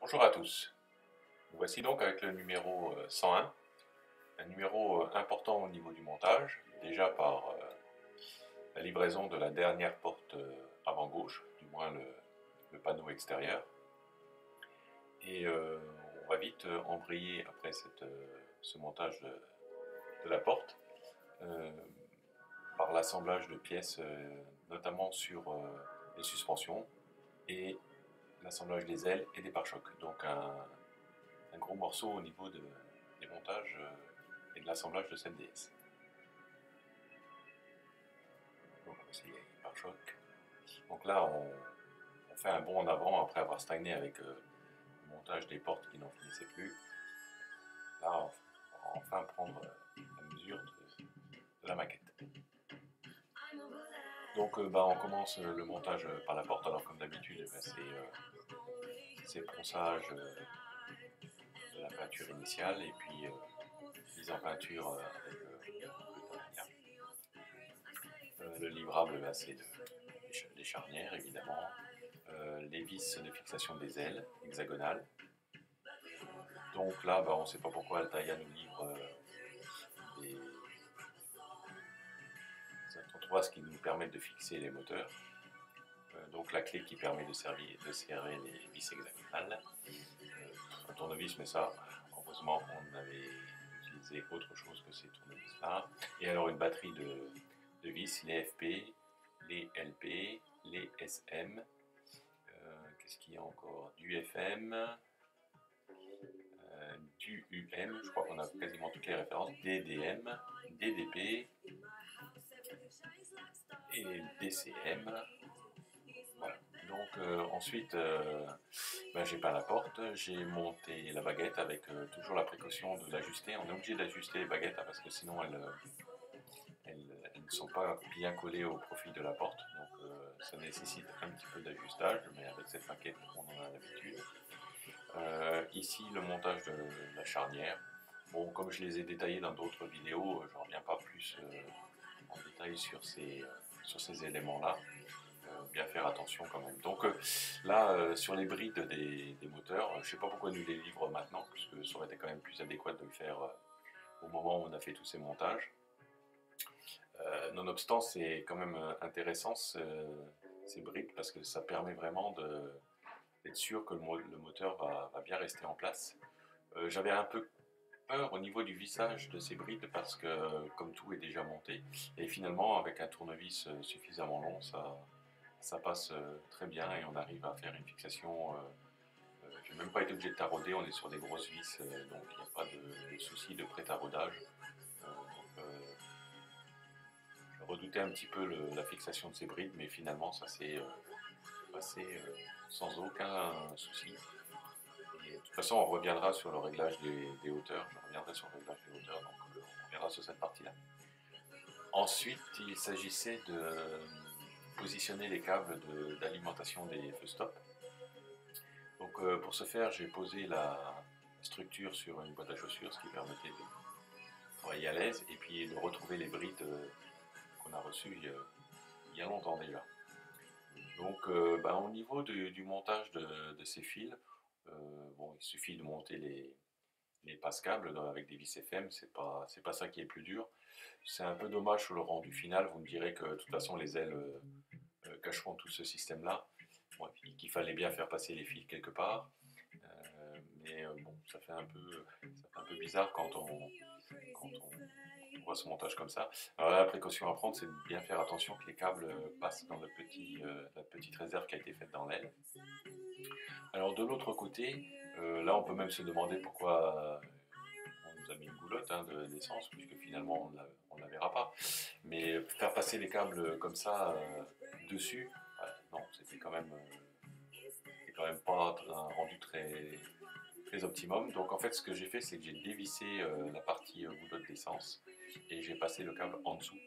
Bonjour à tous, nous voici donc avec le numéro 101, un numéro important au niveau du montage, déjà par la livraison de la dernière porte avant gauche, du moins le panneau extérieur. Et on va vite embrayer après ce montage de la porte par l'assemblage de pièces, notamment sur les suspensions et l'assemblage des ailes et des pare-chocs. Donc un gros morceau au niveau des montages et de l'assemblage de cette DS. Donc voici les pare-chocs. Donc là on fait un bond en avant après avoir stagné avec le montage des portes qui n'en finissaient plus. Là on va enfin prendre la mesure de la maquette. Donc on commence le montage par la porte. Alors comme d'habitude c'est ponçage de la peinture initiale et puis mise en peinture avec le le livrable, c'est les charnières évidemment, les vis de fixation des ailes hexagonales. Donc là, on ne sait pas pourquoi Altaïa nous livre des entrecroises qui nous permettent de fixer les moteurs. Donc la clé qui permet de serrer les vis hexagonales. Un tournevis, mais ça, heureusement, on avait utilisé autre chose que ces tournevis-là. Et alors une batterie de vis, les FP, les LP, les SM. Qu'est-ce qu'il y a encore? Du FM, du UM, je crois qu'on a quasiment toutes les références, DDM, DDP et DCM. Voilà. Donc ensuite, j'ai peint la porte, j'ai monté la baguette avec toujours la précaution de l'ajuster. On est obligé d'ajuster les baguettes parce que sinon elles ne sont pas bien collées au profil de la porte. Donc ça nécessite un petit peu d'ajustage, mais avec cette maquette on en a l'habitude. Ici le montage de la charnière. Bon, comme je les ai détaillés dans d'autres vidéos, je ne reviens pas plus en détail sur ces éléments-là. Bien faire attention quand même. Donc là, sur les brides des moteurs, je ne sais pas pourquoi nous les livrent maintenant, puisque ça aurait été quand même plus adéquat de le faire au moment où on a fait tous ces montages. Nonobstant, c'est quand même intéressant ces brides, parce que ça permet vraiment d'être sûr que le moteur va bien rester en place. J'avais un peu peur au niveau du vissage de ces brides parce que comme tout est déjà monté, et finalement avec un tournevis suffisamment long, ça passe très bien et on arrive à faire une fixation. Je n'ai même pas été obligé de tarauder, on est sur des grosses vis, donc il n'y a pas de souci de pré-taraudage. Je redoutais un petit peu la fixation de ces brides, mais finalement ça s'est passé sans aucun souci. Et de toute façon, on reviendra sur le réglage des hauteurs. Je reviendrai sur le réglage des hauteurs, donc on reviendra sur cette partie-là. Ensuite, il s'agissait de positionner les câbles d'alimentation des feux stop. Donc pour ce faire, j'ai posé la structure sur une boîte à chaussures, ce qui permettait de travailler à l'aise et puis de retrouver les brides qu'on a reçues il y a longtemps déjà. Donc au niveau du montage de ces fils, il suffit de monter les passes-câbles avec des vis FM, c'est pas ça qui est le plus dur. C'est un peu dommage sur le rendu final, vous me direz que de toute façon les ailes cacheront tout ce système-là, qu'il fallait bien faire passer les fils quelque part, mais bon, ça fait un peu bizarre quand on voit ce montage comme ça. Alors là, la précaution à prendre, c'est de bien faire attention que les câbles passent dans la petite réserve qui a été faite dans l'aile. Alors de l'autre côté, là on peut même se demander pourquoi on nous a mis une goulotte d'essence, puisque finalement on ne la verra pas. Mais faire passer les câbles comme ça dessus, non, c'était quand même pas un rendu très optimum. Donc en fait ce que j'ai fait, c'est que j'ai dévissé la partie goulotte d'essence et j'ai passé le câble en dessous.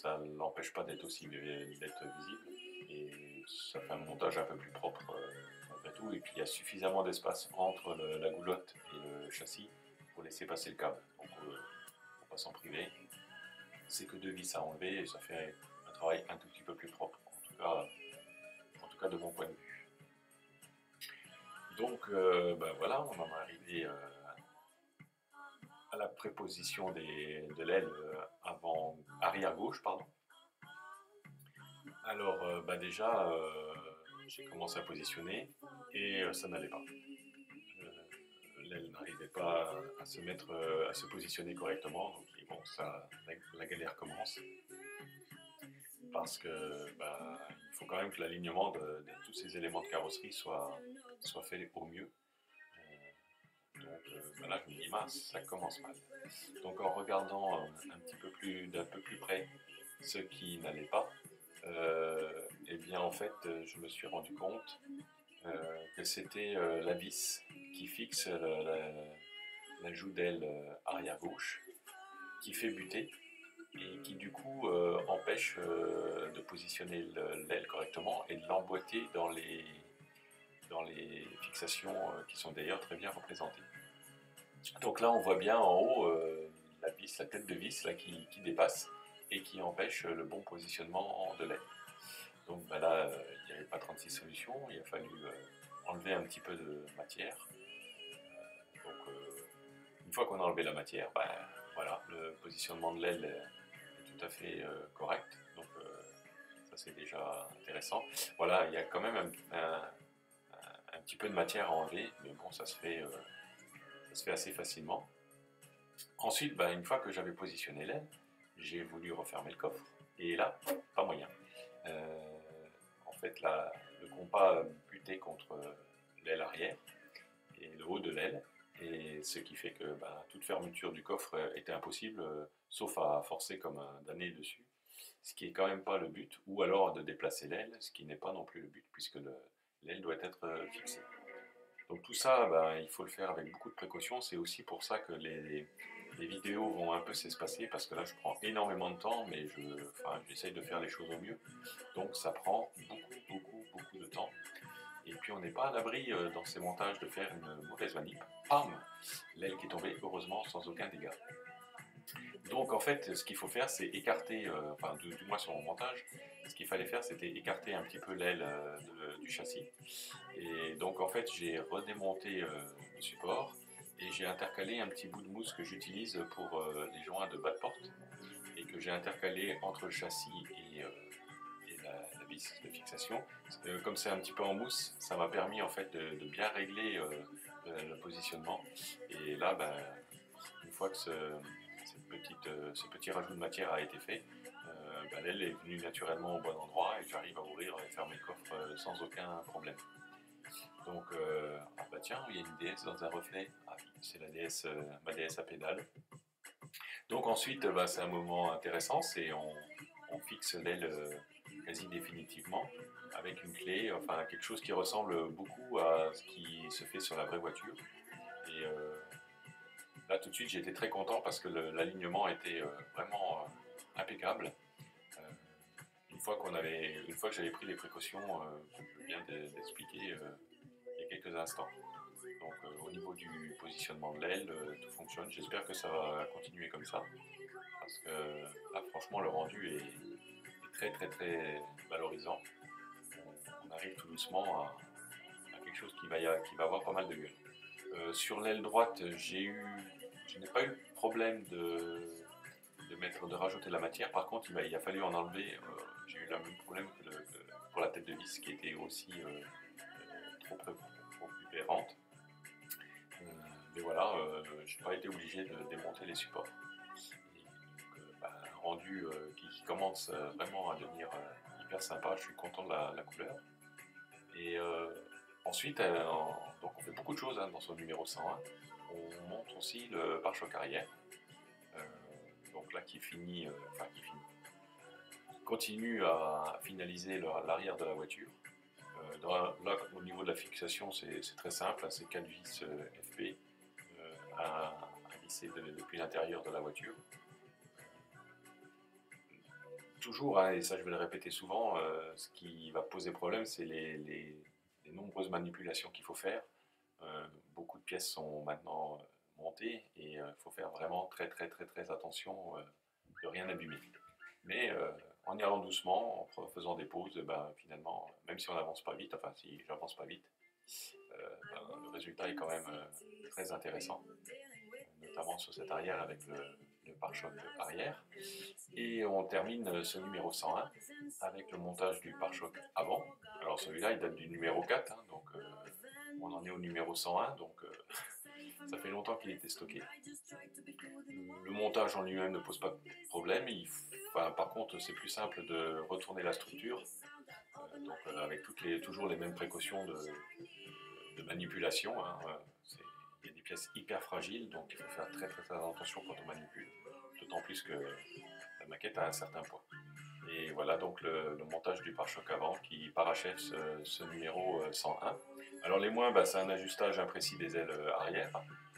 Ça ne l'empêche pas d'être visible et ça fait un montage un peu plus propre malgré tout. Et puis il y a suffisamment d'espace entre la goulotte et le châssis pour laisser passer le câble. Donc il ne faut pas s'en priver. C'est que 2 vis à enlever et ça fait un travail un tout petit peu plus propre, en tout cas de mon point de vue. ben voilà, on en est arrivé à la préposition de l'aile arrière gauche, pardon. Alors déjà, j'ai commencé à positionner et ça n'allait pas. L'aile n'arrivait pas à se mettre, à se positionner correctement, donc bon, la galère commence. Parce que il faut quand même que l'alignement de tous ces éléments de carrosserie soit fait au mieux. Là, je me dis, mince, ça commence mal. Donc en regardant d'un peu plus près ce qui n'allait pas, et bien en fait, je me suis rendu compte que c'était la vis qui fixe la joue d'aile arrière gauche, qui fait buter et qui du coup empêche de positionner l'aile correctement et de l'emboîter dans les fixations qui sont d'ailleurs très bien représentées. Donc là, on voit bien en haut la tête de vis là, qui dépasse et qui empêche le bon positionnement de l'aile. Donc là, il n'y avait pas 36 solutions, il a fallu enlever un petit peu de matière. Une fois qu'on a enlevé la matière, voilà, le positionnement de l'aile est tout à fait correct. Donc ça, c'est déjà intéressant. Voilà, il y a quand même un petit peu de matière à enlever, mais bon, ça se fait assez facilement. Ensuite, une fois que j'avais positionné l'aile, j'ai voulu refermer le coffre, et là, pas moyen. En fait, là, le compas butait contre l'aile arrière et le haut de l'aile, et ce qui fait que toute fermeture du coffre était impossible, sauf à forcer comme un damné dessus, ce qui est quand même pas le but, ou alors de déplacer l'aile, ce qui n'est pas non plus le but, puisque l'aile doit être fixée. Donc tout ça, il faut le faire avec beaucoup de précautions. C'est aussi pour ça que les vidéos vont un peu s'espacer, parce que là je prends énormément de temps, mais j'essaye de faire les choses au mieux. Donc ça prend beaucoup de temps. Et puis on n'est pas à l'abri dans ces montages de faire une mauvaise manip. Pam, l'aile qui est tombée, heureusement sans aucun dégât. Donc en fait, ce qu'il faut faire, c'est écarter, du moins sur mon montage, ce qu'il fallait faire, c'était écarter un petit peu l'aile du châssis. Et donc en fait, j'ai redémonté le support et j'ai intercalé un petit bout de mousse que j'utilise pour les joints de bas de porte et que j'ai intercalé entre le châssis et la vis de fixation. Comme c'est un petit peu en mousse, ça m'a permis en fait de bien régler le positionnement. Et là, une fois que ce petit rajout de matière a été fait, l'aile est venue naturellement au bon endroit et j'arrive à ouvrir et fermer le coffre sans aucun problème. Donc, tiens, il y a une DS dans un reflet. Ah oui, c'est ma DS à pédale. Donc ensuite, c'est un moment intéressant, c'est on fixe l'aile quasi définitivement avec une clé, enfin quelque chose qui ressemble beaucoup à ce qui se fait sur la vraie voiture. Et là tout de suite j'ai été très content parce que l'alignement était vraiment impeccable. Une fois que j'avais pris les précautions que je viens d'expliquer il y a quelques instants. Donc au niveau du positionnement de l'aile, tout fonctionne. J'espère que ça va continuer comme ça. Parce que là franchement le rendu est très valorisant. On arrive tout doucement à quelque chose qui va avoir pas mal de gueule. Sur l'aile droite, je n'ai pas eu de problème de rajouter de la matière. Par contre, il a fallu en enlever. J'ai eu le même problème que pour la tête de vis qui était aussi trop prépérante. Mais voilà, je n'ai pas été obligé de démonter les supports. Et donc, un rendu qui commence vraiment à devenir hyper sympa. Je suis content de la couleur. Et ensuite, donc on fait beaucoup de choses dans son numéro 101. On monte aussi le pare-choc arrière. Donc là qui continue à finaliser l'arrière de la voiture. Là, au niveau de la fixation, c'est très simple, c'est 4 vis FP à visser depuis l'intérieur de la voiture. Toujours, et ça je vais le répéter souvent, ce qui va poser problème, c'est les nombreuses manipulations qu'il faut faire. Beaucoup de pièces sont maintenant montées et il faut faire vraiment très attention de rien abîmer. Mais en y allant doucement, en faisant des pauses, finalement, même si on n'avance pas vite, enfin si j'avance pas vite, le résultat est quand même très intéressant, notamment sur cette arrière avec le pare-choc arrière. Et on termine ce numéro 101 avec le montage du pare-choc avant. Alors celui-là il date du numéro 4, hein, donc on en est au numéro 101, donc ça fait longtemps qu'il était stocké. Le montage en lui-même ne pose pas de problème, par contre c'est plus simple de retourner la structure, donc avec toujours les mêmes précautions de manipulation, hein. Il y a des pièces hyper fragiles, donc il faut faire très attention quand on manipule, d'autant plus que la maquette a un certain poids. Et voilà donc le montage du pare-choc avant qui parachève ce numéro 101. Alors les moins, c'est un ajustage imprécis des ailes arrière,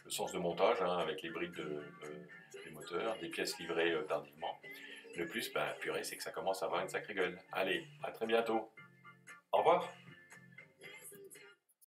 le sens de montage, hein, avec les briques des moteurs, des pièces livrées tardivement. Le plus, purée, c'est que ça commence à avoir une sacrée gueule. Allez, à très bientôt. Au revoir.